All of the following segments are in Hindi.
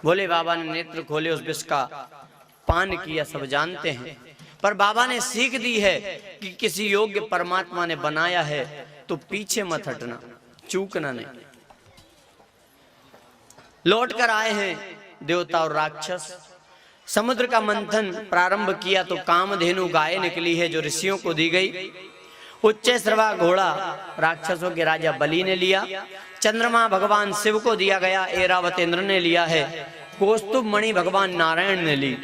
भोले बाबा ने नेत्र खोले, उस विष का पान किया, सब जानते हैं। पर बाबा ने सीख दी है कि किसी योग्य परमात्मा ने बनाया है तो पीछे मत हटना, चूकना नहीं। लौट कर आए हैं देवता और राक्षस। समुद्र का मंथन प्रारंभ किया तो कामधेनु गाय निकली है जो ऋषियों को दी गई। उच्चैश्रवा घोड़ा राक्षसों के राजा बलि ने लिया। चंद्रमा भगवान शिव को दिया गया, ऐरावत इंद्र ने लिया है। कौस्तुभ मणि भगवान नारायण ने ली।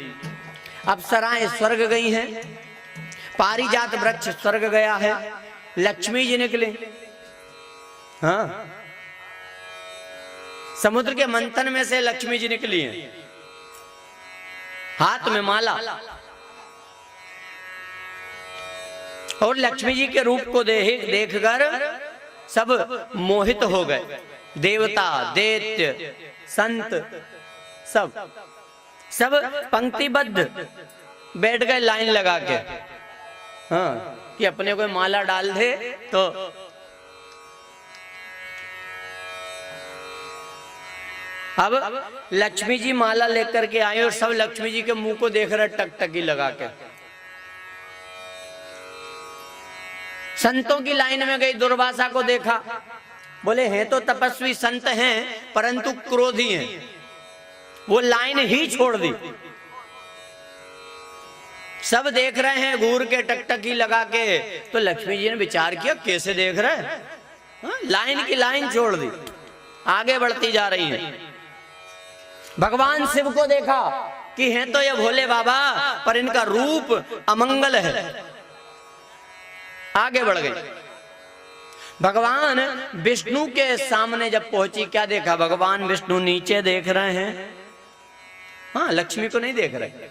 अप्सराएं स्वर्ग गई हैं, पारिजात वृक्ष स्वर्ग गया है, लक्ष्मी जी निकले। हाँ, समुद्र के मंथन में से लक्ष्मी जी निकली हैं, हाथ में माला। और लक्ष्मी जी के रूप को देखकर सब मोहित हो गए। देवता, दैत्य, संत सब पंक्तिबद्ध बैठ गए लाइन लगा के। हाँ, कि अपने को माला डाल दे तो अब लक्ष्मी जी माला लेकर के आए और सब लक्ष्मी जी के मुंह को देख रहे टकटकी लगा के। संतों की लाइन में गई, दुर्वासा को देखा, बोले हैं तो तपस्वी संत हैं परंतु क्रोधी हैं, वो लाइन ही छोड़ दी। सब देख रहे हैं घूर के टकटकी लगा के, तो लक्ष्मी जी ने विचार किया कैसे देख रहे हैं, लाइन की लाइन छोड़ दी, आगे बढ़ती जा रही है। भगवान शिव को देखा कि हैं तो ये भोले बाबा पर इनका रूप अमंगल है, आगे बढ़ गई। भगवान विष्णु के सामने जब पहुंची, क्या देखा, भगवान विष्णु नीचे देख रहे हैं, हाँ, लक्ष्मी को नहीं देख रहे।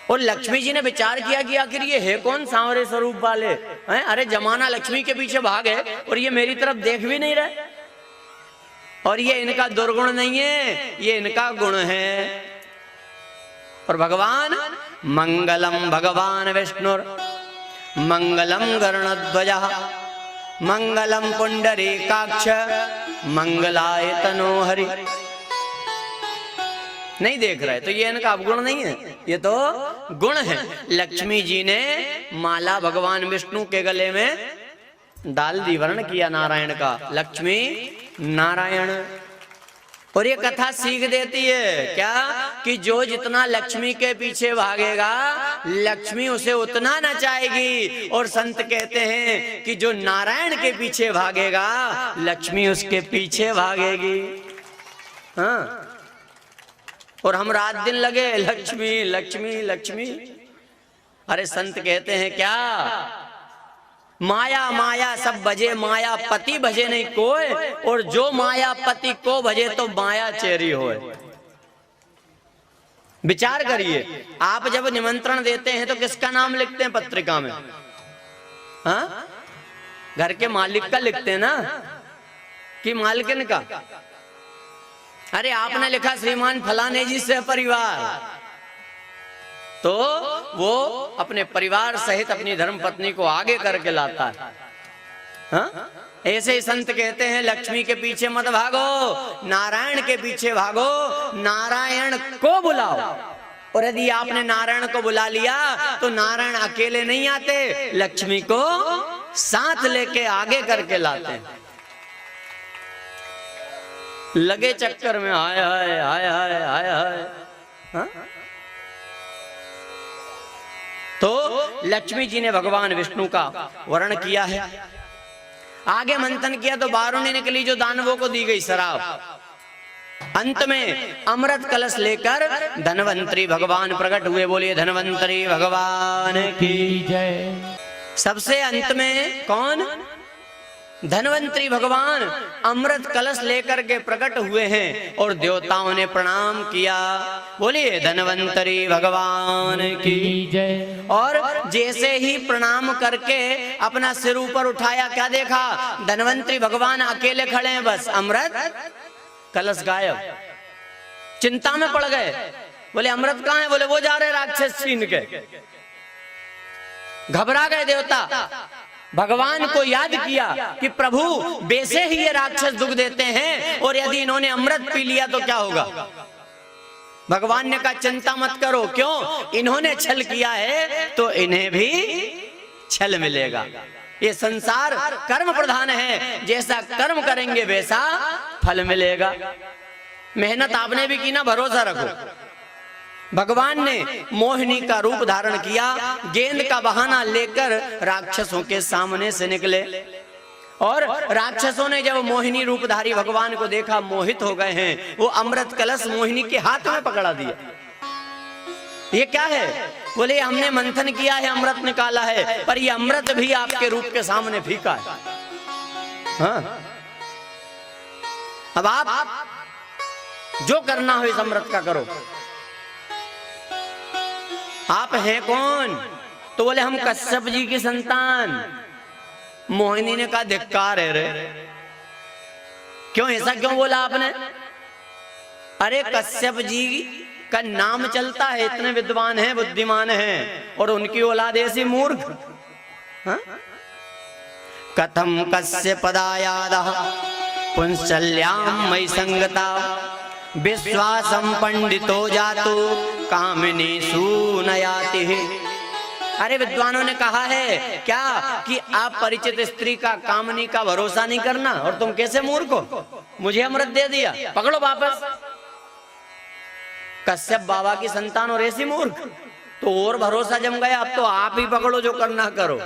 और लक्ष्मी जी ने विचार किया कि आखिर ये है कौन सांवरे स्वरूप वाले हैं, अरे जमाना लक्ष्मी के पीछे भागे और ये मेरी तरफ देख भी नहीं रहे, और ये इनका दुर्गुण नहीं है, ये इनका गुण है। और भगवान मंगलम भगवान विष्णुर मंगलम गरुणध्वजः मंगलम पुंडरीकाक्ष मंगलाय तनोहरि। नहीं देख रहे तो ये इनका अवगुण नहीं है, ये तो गुण है। लक्ष्मी जी ने माला भगवान विष्णु के गले में डाल दी, वर्ण किया नारायण का, लक्ष्मी नारायण। और ये कथा सीख देती है क्या, कि जो जितना लक्ष्मी के पीछे भागेगा लक्ष्मी उसे उतना नचाएगी। और संत कहते हैं कि जो नारायण के पीछे भागेगा लक्ष्मी उसके पीछे भागेगी। हाँ, और हम रात दिन लगे लक्ष्मी लक्ष्मी लक्ष्मी। अरे संत कहते हैं क्या, माया माया सब भजे, माया पति भजे नहीं कोई, और जो माया पति को भजे तो माया चेरी होए। विचार करिए, आप जब निमंत्रण देते हैं तो किसका नाम लिखते हैं पत्रिका में? हाँ, घर के मालिक का लिखते हैं ना, कि मालकिन का? अरे आपने लिखा श्रीमान फलाने जी से परिवार, तो वो अपने परिवार सहित अपनी धर्मपत्नी को आगे करके लाता है। हाँ? ऐसे ही संत कहते हैं लक्ष्मी के पीछे मत भागो, नारायण के पीछे भागो, नारायण को बुलाओ। और यदि आपने नारायण को बुला लिया तो नारायण अकेले नहीं आते, लक्ष्मी को साथ लेके आगे करके लाते हैं। लगे चक्कर में हाय हाय हाय हाय हाय हाय। हाँ? तो लक्ष्मी जी ने भगवान विष्णु का वर्ण किया है। आगे मंथन किया तो बारूणी निकली जो दानवों को दी गई शराब। अंत में अमृत कलश लेकर धनवंतरी भगवान प्रकट हुए। बोलिए धनवंतरी भगवान की जय। सबसे अंत में कौन? धनवंतरी भगवान अमृत कलश लेकर के प्रकट हुए हैं और देवताओं ने प्रणाम किया। बोलिए धनवंतरी भगवान की जय। और जैसे ही प्रणाम करके अपना सिर ऊपर उठाया, क्या देखा? धनवंतरी भगवान अकेले खड़े हैं, बस अमृत कलश गायब। चिंता में पड़ गए, बोले अमृत कहाँ है? बोले वो जा रहे राक्षस छीन के। घबरा गए देवता। भगवान को याद किया कि प्रभु वैसे ही ये राक्षस दुख देते हैं और यदि इन्होंने अमृत पी लिया तो क्या होगा? भगवान ने कहा चिंता मत करो, क्यों? इन्होंने छल किया है तो इन्हें भी छल मिलेगा। ये संसार कर्म प्रधान है, जैसा कर्म करेंगे वैसा फल मिलेगा। मेहनत आपने भी की ना, भरोसा रखो। भगवान ने मोहिनी का रूप धारण किया, गेंद का बहाना लेकर राक्षसों के सामने से निकले, और राक्षसों ने जब मोहिनी रूपधारी भगवान को देखा मोहित हो गए हैं। वो अमृत कलश मोहिनी के हाथ में पकड़ा दिया। ये क्या है? बोले हमने मंथन किया है, अमृत निकाला है, पर ये अमृत भी आपके रूप के सामने फीका है। हाँ? अब आप जो करना हो इस अमृत का करो। आप हैं कौन? तो बोले हम कश्यप जी की संतान। मोहिनी ने कहा धिक्कार है रे, क्यों ऐसा क्यों बोला आपने? अरे कश्यप जी का नाम चलता है, इतने विद्वान हैं, बुद्धिमान हैं, और उनकी औलाद ऐसी मूर्ख। हाँ? कथम कश्यपदायादः पुंसल्याम मयि संगता विश्वासम पंडितो जातु कामिनी सूनयाति। अरे विद्वानों ने कहा है क्या कि आप परिचित स्त्री का, कामनी का भरोसा नहीं करना, और तुम कैसे मूर्ख हो? मुझे अमृत दे दिया, पकड़ो वापस। कश्यप बाबा की संतान और ऐसी मूर्ख, तो और भरोसा जम गया। अब तो आप ही पकड़ो, जो करना करो।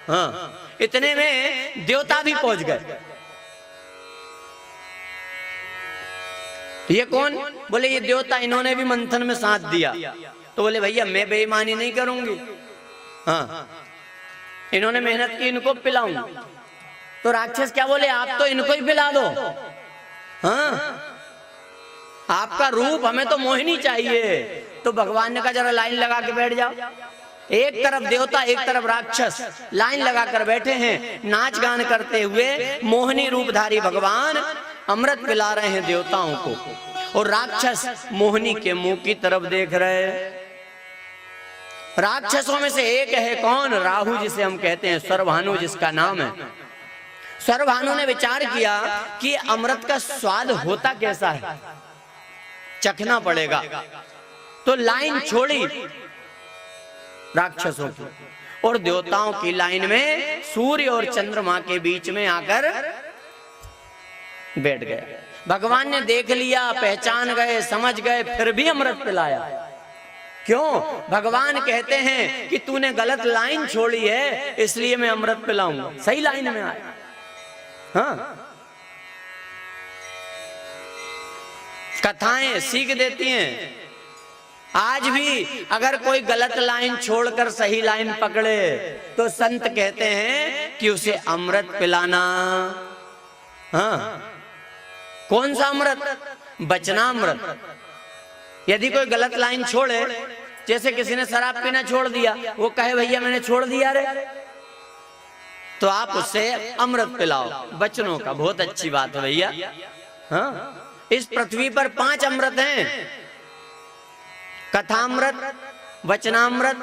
हाँ, इतने में देवता भी पहुंच गए। ये कौन? बोले ये देवता, इन्होंने भी मंथन में साथ दिया। तो बोले भैया मैं बेईमानी नहीं करूंगी। हाँ, इन्होंने मेहनत की, इनको पिलाऊं। तो राक्षस क्या बोले? आप तो इनको ही पिला दो। हाँ, आपका रूप हमें तो मोहिनी चाहिए। तो भगवान ने कहा जरा लाइन लगा के बैठ जाओ। एक तरफ देवता, एक तरफ राक्षस लाइन लगा कर बैठे हैं, नाच गान करते हुए। मोहिनी रूपधारी भगवान अमृत पिला रहे हैं देवताओं को, और राक्षस मोहिनी के मुंह की तरफ देख रहे हैं। राक्षसों में से एक है कौन? राहु, जिसे हम कहते हैं, सर्वभानु जिसका नाम है। सर्वभानु ने विचार किया कि अमृत का स्वाद होता कैसा है, चखना पड़ेगा। तो लाइन छोड़ी राक्षसों की, और देवताओं की लाइन में सूर्य और चंद्रमा के बीच में आकर बैठ गए। भगवान ने देख लिया, पहचान गए, समझ गए, फिर भी अमृत पिलाया। क्यों? भगवान कहते हैं कि तूने गलत लाइन छोड़ी है, इसलिए मैं अमृत पिलाऊंगा। सही लाइन में आया। हाँ, कथाएं सीख देती हैं। आज भी अगर कोई गलत लाइन छोड़कर सही लाइन पकड़े तो संत कहते हैं कि उसे अमृत पिलाना। हाँ, कौन सा अमृत? वचनामृत। यदि कोई गलत लाइन छोड़े, जैसे किसी ने शराब पीना छोड़ दिया, वो कहे भैया मैंने छोड़ दिया रे, तो आप उससे अमृत पिलाओ वचनों का। बहुत अच्छी बात है भैया। हाँ, इस पृथ्वी पर 5 अमृत हैं: कथामृत, वचनामृत,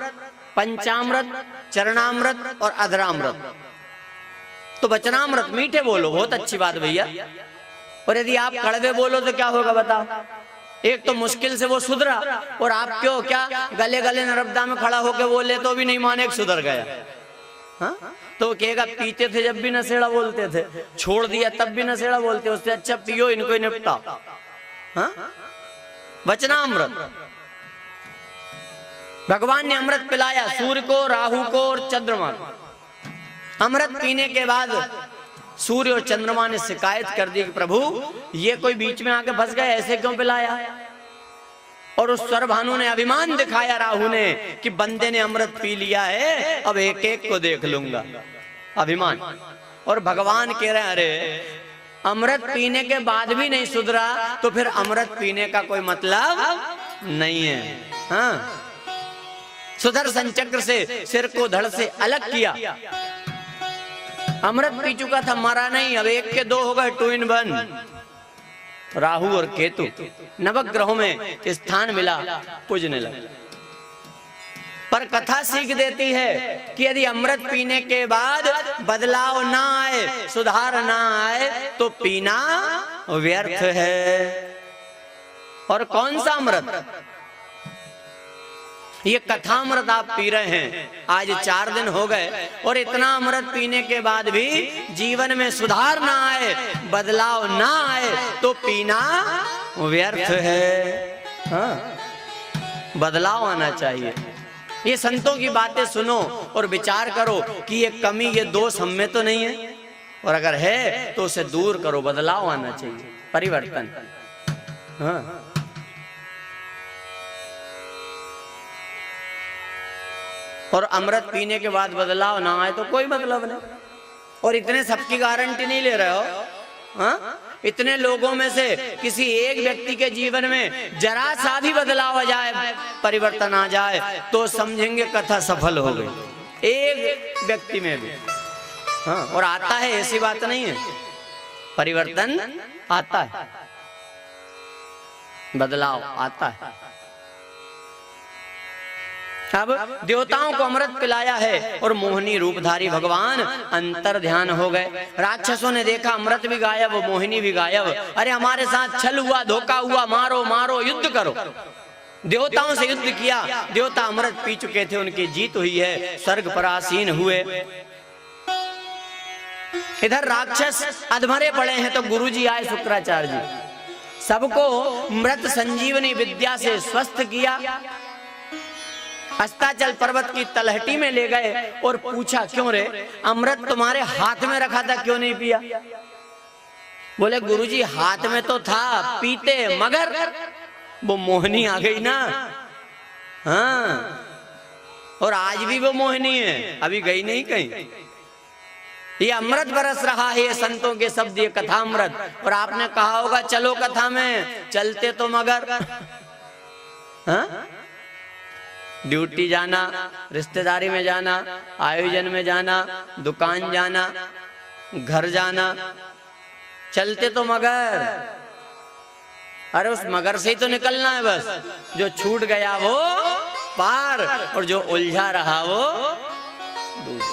पंचामृत, चरणामृत और अधरामृत। तो वचनामृत मीठे बोलो, बहुत अच्छी बात भैया। और यदि आप कड़वे बोलो तो क्या होगा बताओ? एक तो मुश्किल से वो सुधरा, और आप क्यों क्या गले गले नर्मदा में खड़ा होके बोले तो भी नहीं माने, सुधर गया। हाँ? तो कहेगा पीते थे जब भी नशेड़ा बोलते थे, छोड़ दिया तब भी नशेड़ा बोलते, उससे अच्छा पियो, इनको ही निपटा। हाँ? वचनामृत। भगवान ने अमृत पिलाया सूर्य को, राहु को और चंद्रमा को। अमृत पीने के बाद सूर्य और चंद्रमा ने शिकायत कर दी कि प्रभु ये कोई बीच में आके फंस गए, ऐसे क्यों पिलाया? और उस सर्वभानु ने अभिमान दिखाया, राहु ने, कि बंदे ने अमृत पी लिया है, अब एक एक को देख लूंगा। अभिमान। और भगवान कह रहे हैं अरे अमृत पीने के बाद भी नहीं सुधरा तो फिर अमृत पीने का कोई मतलब नहीं है। हाँ, सुदर्शन चक्र से सिर को धड़ से अलग किया। अमृत पी चुका था, मरा नहीं। अब 1 के 2 हो गए, 2 in 1। राहु और केतु नवग्रहों में स्थान मिला, पूजने लगे। पर कथा सीख देती है कि यदि अमृत पीने के बाद बदलाव ना आए, सुधार ना आए, तो पीना व्यर्थ है। और कौन सा अमृत? ये कथामृत आप पी रहे हैं, आज 4 दिन हो गए और इतना अमृत पीने के बाद भी जीवन में सुधार ना आए, बदलाव ना आए, तो पीना व्यर्थ है। हाँ, बदलाव आना चाहिए। ये संतों की बातें सुनो और विचार करो कि ये कमी, ये दोष हम में तो नहीं है, और अगर है तो उसे दूर करो। बदलाव आना चाहिए, परिवर्तन। हाँ, और अमृत पीने के बाद बदलाव ना आए तो कोई मतलब नहीं। और इतने सबकी गारंटी नहीं ले रहे हो। हाँ, इतने लोगों में से किसी एक व्यक्ति के जीवन में जरा सा भी बदलाव आ जाए, परिवर्तन आ जाए, तो समझेंगे कथा सफल हो गई। एक व्यक्ति में भी। हाँ, और आता है, ऐसी बात नहीं है, परिवर्तन आता है, बदलाव आता है। अब देवताओं को अमृत पिलाया है और मोहिनी रूपधारी भगवान अंतर ध्यान हो गए। राक्षसों ने देखा अमृत भी गायब, मोहिनी भी गायब। अरे हमारे साथ छल हुआ, धोखा हुआ, मारो मारो, युद्ध करो। देवताओं से युद्ध किया, देवता अमृत पी चुके थे, उनकी जीत हुई है, स्वर्ग पर आसीन हुए। इधर राक्षस अधमरे पड़े हैं, तो गुरुजी आए शुक्राचार्य जी, सबको मृत संजीवनी विद्या से स्वस्थ किया। अस्ताचल पर्वत की तलहटी में ले गए और पूछा, क्यों रे, अमृत तुम्हारे हाथ में रखा था, क्यों नहीं पिया? बोले गुरुजी हाथ में तो था, पीते, मगर वो मोहिनी आ गई ना। हाँ, और आज भी वो मोहिनी है, अभी गई नहीं कहीं। ये अमृत बरस रहा है, ये संतों के शब्द, ये कथामृत। और आपने कहा होगा चलो कथा में, चलते तो मगर। हाँ, ड्यूटी जाना, रिश्तेदारी में जाना, आयोजन में जाना, दुकान जाना, घर जाना, चलते तो मगर। अरे उस मगर से ही तो निकलना है बस। जो छूट गया वो पार, और जो उलझा रहा वो दूर।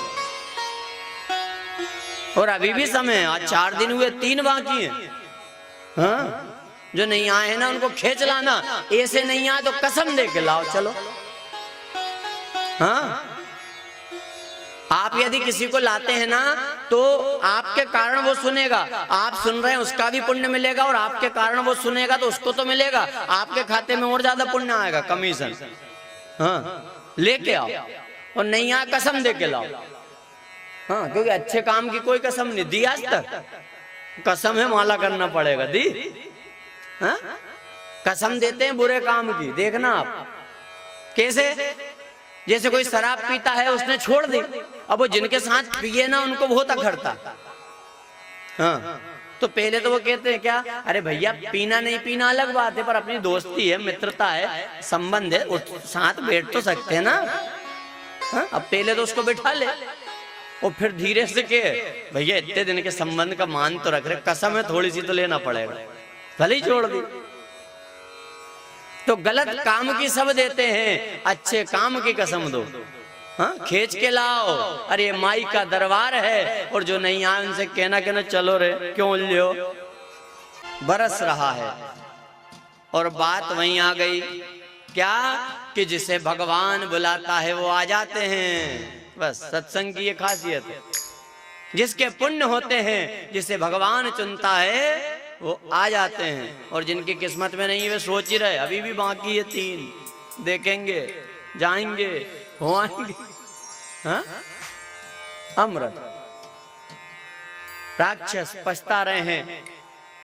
और अभी भी समय, आज 4 दिन हुए, 3 बाकी हैं। हाँ, जो नहीं आए हैं ना उनको खींच लाना, ऐसे नहीं आए तो कसम दे के लाओ, चलो। हाँ, आप यदि किसी को लाते हैं ना, तो आपके कारण वो सुनेगा, आप सुन रहे हैं उसका भी पुण्य मिलेगा, और आपके कारण वो सुनेगा तो उसको तो मिलेगा, आपके खाते में और ज्यादा पुण्य आएगा, कमीशन। हाँ, लेके आओ, और नहीं आए कसम दे के लाओ। हाँ, क्योंकि अच्छे काम की कोई कसम नहीं दी आज तक, कसम है माला करना पड़ेगा। दी? हाँ, कसम देते हैं बुरे काम की, देखना आप कैसे। जैसे कोई शराब पीता है, उसने छोड़ दी, अब वो जिनके साथ पिए ना उनको बहुत अखरता। हाँ, तो पहले तो वो कहते हैं क्या, अरे भैया पीना नहीं पीना अलग बात है, पर अपनी दोस्ती है, मित्रता है, संबंध है, उस साथ बैठ तो सकते हैं ना। हाँ, अब पहले तो उसको बिठा ले, और फिर धीरे से के भैया इतने दिन के संबंध का मान तो रख रहे, कसम है थोड़ी सी तो लेना पड़ेगा, भले ही छोड़ दी। तो गलत काम की सब देते हैं, अच्छे काम की कसम दो। हाँ, खींच के लाओ, अरे माई का दरबार है, और जो नहीं आए उनसे कहना चलो रे, क्यों उलझो। बरस रहा है, और बात वहीं आ गई क्या, कि जिसे भगवान बुलाता है वो आ जाते हैं। बस सत्संग की ये खासियत है, जिसके पुण्य होते हैं, जिसे भगवान चुनता है वो आ जाते हैं। और जिनकी किस्मत में नहीं, वे सोच ही रहे अभी भी बाकी है 3, देखेंगे, जाएंगे, हो आएंगे। हाँ, अमृत। राक्षस पछता रहे हैं